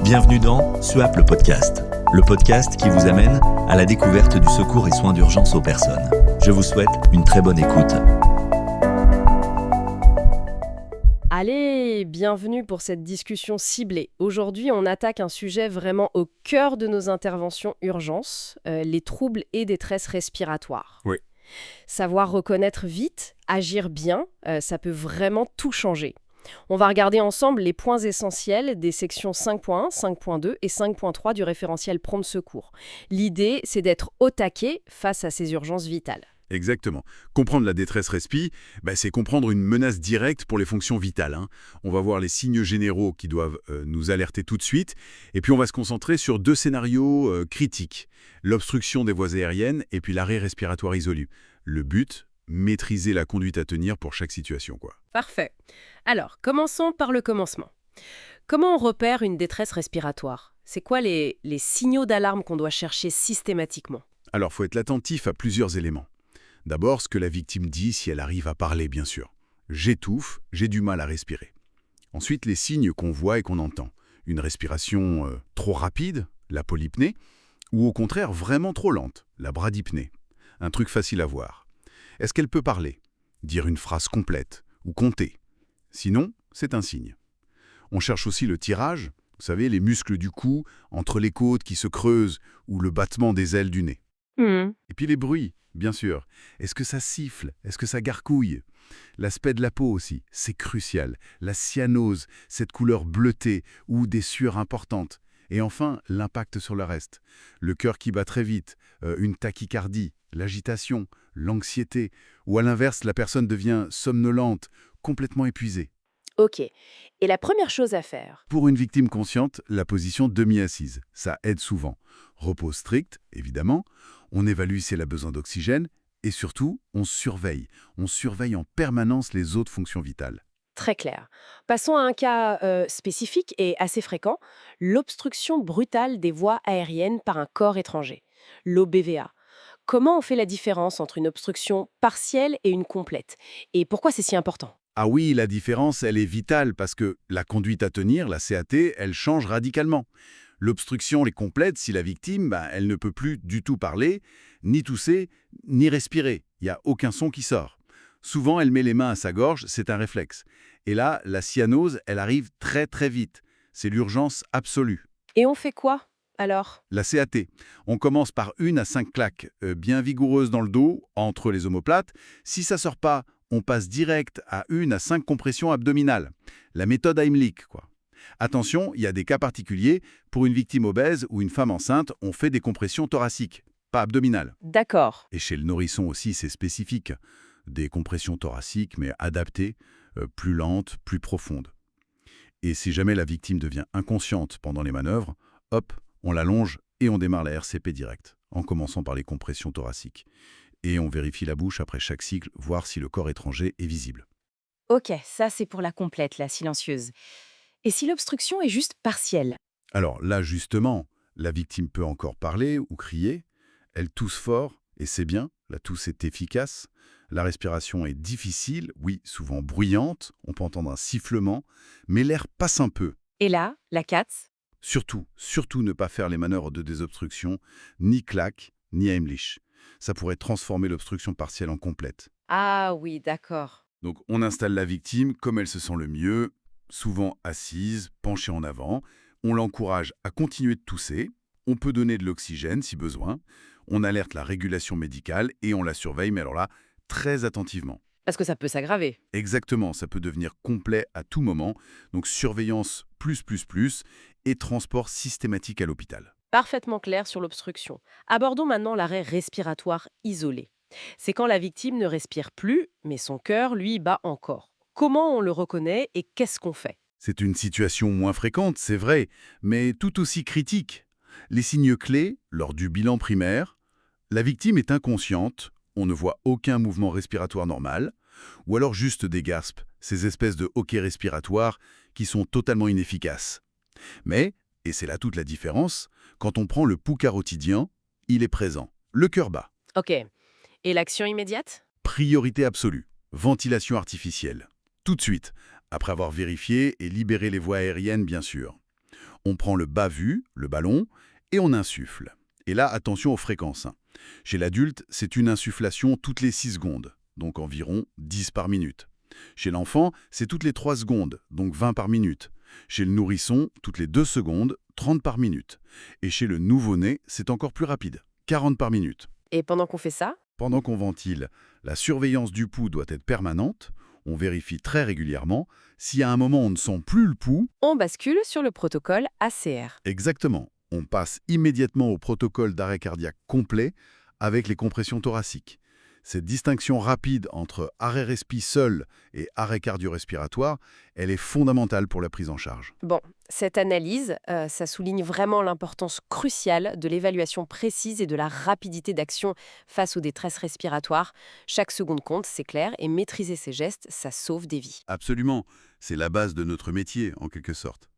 Bienvenue dans SUAP le podcast qui vous amène à la découverte du secours et soins d'urgence aux personnes. Je vous souhaite une très bonne écoute. Allez, bienvenue pour cette discussion ciblée. Aujourd'hui, on attaque un sujet vraiment au cœur de nos interventions urgences, les troubles et détresse respiratoires. Oui. Savoir reconnaître vite, agir bien, ça peut vraiment tout changer. On va regarder ensemble les points essentiels des sections 5.1, 5.2 et 5.3 du référentiel prompt secours. L'idée, c'est d'être au taquet face à ces urgences vitales. Exactement. Comprendre la détresse respi, c'est comprendre une menace directe pour les fonctions vitales. On va voir les signes généraux qui doivent nous alerter tout de suite. Et puis on va se concentrer sur deux scénarios critiques. L'obstruction des voies aériennes et puis l'arrêt respiratoire isolé. Le but, maîtriser la conduite à tenir pour chaque situation, quoi. Parfait. Alors, commençons par le commencement. Comment on repère une détresse respiratoire ? C'est quoi les signaux d'alarme qu'on doit chercher systématiquement ? Alors, faut être attentif à plusieurs éléments. D'abord, ce que la victime dit si elle arrive à parler, bien sûr. J'étouffe, j'ai du mal à respirer. Ensuite, les signes qu'on voit et qu'on entend. Une respiration trop rapide, la polypnée, ou au contraire vraiment trop lente, la bradypnée. Un truc facile à voir. Est-ce qu'elle peut parler, dire une phrase complète ou compter? Sinon, c'est un signe. On cherche aussi le tirage, vous savez, les muscles du cou, entre les côtes qui se creusent ou le battement des ailes du nez. Et puis les bruits, bien sûr. Est-ce que ça siffle? Est-ce que ça gargouille? L'aspect de la peau aussi, c'est crucial. La cyanose, cette couleur bleutée ou des sueurs importantes. Et enfin, l'impact sur le reste. Le cœur qui bat très vite, une tachycardie, l'agitation, l'anxiété, ou à l'inverse, la personne devient somnolente, complètement épuisée. Ok. Et la première chose à faire ? Pour une victime consciente, la position demi-assise, ça aide souvent. Repos strict, évidemment, on évalue si elle a besoin d'oxygène, et surtout, on surveille. On surveille en permanence les autres fonctions vitales. Très clair. Passons à un cas spécifique et assez fréquent, l'obstruction brutale des voies aériennes par un corps étranger, l'OBVA. Comment on fait la différence entre une obstruction partielle et une complète? Et pourquoi c'est si important? Ah oui, la différence, elle est vitale parce que la conduite à tenir, la CAT, elle change radicalement. L'obstruction est complète si la victime, elle ne peut plus du tout parler, ni tousser, ni respirer. Il n'y a aucun son qui sort. Souvent, elle met les mains à sa gorge, c'est un réflexe. Et là, la cyanose, elle arrive très très vite. C'est l'urgence absolue. Et on fait quoi, alors? La CAT, on commence par 1 à 5 claques bien vigoureuses dans le dos, entre les omoplates. Si ça sort pas, on passe direct à 1 à 5 compressions abdominales. La méthode Heimlich, quoi. Attention, il y a des cas particuliers. Pour une victime obèse ou une femme enceinte, on fait des compressions thoraciques, pas abdominales. D'accord. Et chez le nourrisson aussi, c'est spécifique. Des compressions thoraciques, mais adaptées, plus lentes, plus profondes. Et si jamais la victime devient inconsciente pendant les manœuvres, hop, on l'allonge et on démarre la RCP direct, en commençant par les compressions thoraciques. Et on vérifie la bouche après chaque cycle, voir si le corps étranger est visible. Ok, ça c'est pour la complète, la silencieuse. Et si l'obstruction est juste partielle? Alors là, justement, la victime peut encore parler ou crier. Elle tousse fort, et c'est bien, la tousse est efficace. La respiration est difficile, oui, souvent bruyante, on peut entendre un sifflement, mais l'air passe un peu. Et là, la CAT? Surtout ne pas faire les manœuvres de désobstruction, ni claque, ni Heimlich. Ça pourrait transformer l'obstruction partielle en complète. Ah oui, d'accord. Donc on installe la victime comme elle se sent le mieux, souvent assise, penchée en avant. On l'encourage à continuer de tousser. On peut donner de l'oxygène si besoin. On alerte la régulation médicale et on la surveille, mais alors là, très attentivement. Parce que ça peut s'aggraver. Exactement, ça peut devenir complet à tout moment. Donc surveillance plus et transport systématique à l'hôpital. Parfaitement clair sur l'obstruction. Abordons maintenant l'arrêt respiratoire isolé. C'est quand la victime ne respire plus, mais son cœur, lui, bat encore. Comment on le reconnaît et qu'est-ce qu'on fait? C'est une situation moins fréquente, c'est vrai, mais tout aussi critique. Les signes clés, lors du bilan primaire, la victime est inconsciente, on ne voit aucun mouvement respiratoire normal, ou alors juste des gaspes, ces espèces de hoquets respiratoires qui sont totalement inefficaces. Mais, et c'est là toute la différence, quand on prend le pouls carotidien, il est présent, le cœur bat. Ok. Et l'action immédiate? Priorité absolue, ventilation artificielle. Tout de suite, après avoir vérifié et libéré les voies aériennes, bien sûr. On prend le bas vu, le ballon, et on insuffle. Et là, attention aux fréquences. Chez l'adulte, c'est une insufflation toutes les 6 secondes, donc environ 10 par minute. Chez l'enfant, c'est toutes les 3 secondes, donc 20 par minute. Chez le nourrisson, toutes les 2 secondes, 30 par minute. Et chez le nouveau-né, c'est encore plus rapide, 40 par minute. Et pendant qu'on fait ça, Pendant qu'on ventile, la surveillance du pouls doit être permanente. On vérifie très régulièrement. Si à un moment on ne sent plus le pouls, on bascule sur le protocole ACR. exactement, on passe immédiatement au protocole d'arrêt cardiaque complet avec les compressions thoraciques. Cette distinction rapide entre arrêt respi seul et arrêt cardio-respiratoire, elle est fondamentale pour la prise en charge. Bon, cette analyse, ça souligne vraiment l'importance cruciale de l'évaluation précise et de la rapidité d'action face aux détresses respiratoires. Chaque seconde compte, c'est clair, et maîtriser ces gestes, ça sauve des vies. Absolument, c'est la base de notre métier, en quelque sorte.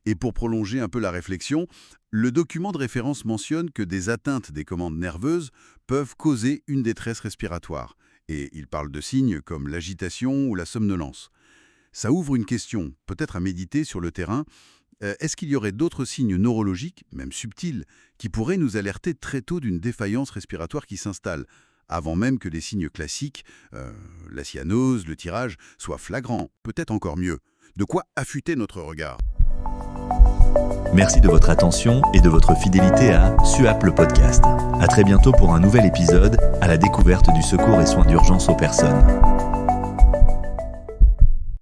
Et pour prolonger un peu la réflexion, le document de référence mentionne que des atteintes des commandes nerveuses peuvent causer une détresse respiratoire. Et il parle de signes comme l'agitation ou la somnolence. Ça ouvre une question, peut-être à méditer sur le terrain. Est-ce qu'il y aurait d'autres signes neurologiques, même subtils, qui pourraient nous alerter très tôt d'une défaillance respiratoire qui s'installe, avant même que les signes classiques, la cyanose, le tirage, soient flagrants, peut-être encore mieux. De quoi affûter notre regard. Merci de votre attention et de votre fidélité à SUAP le podcast. À très bientôt pour un nouvel épisode à la découverte du secours et soins d'urgence aux personnes.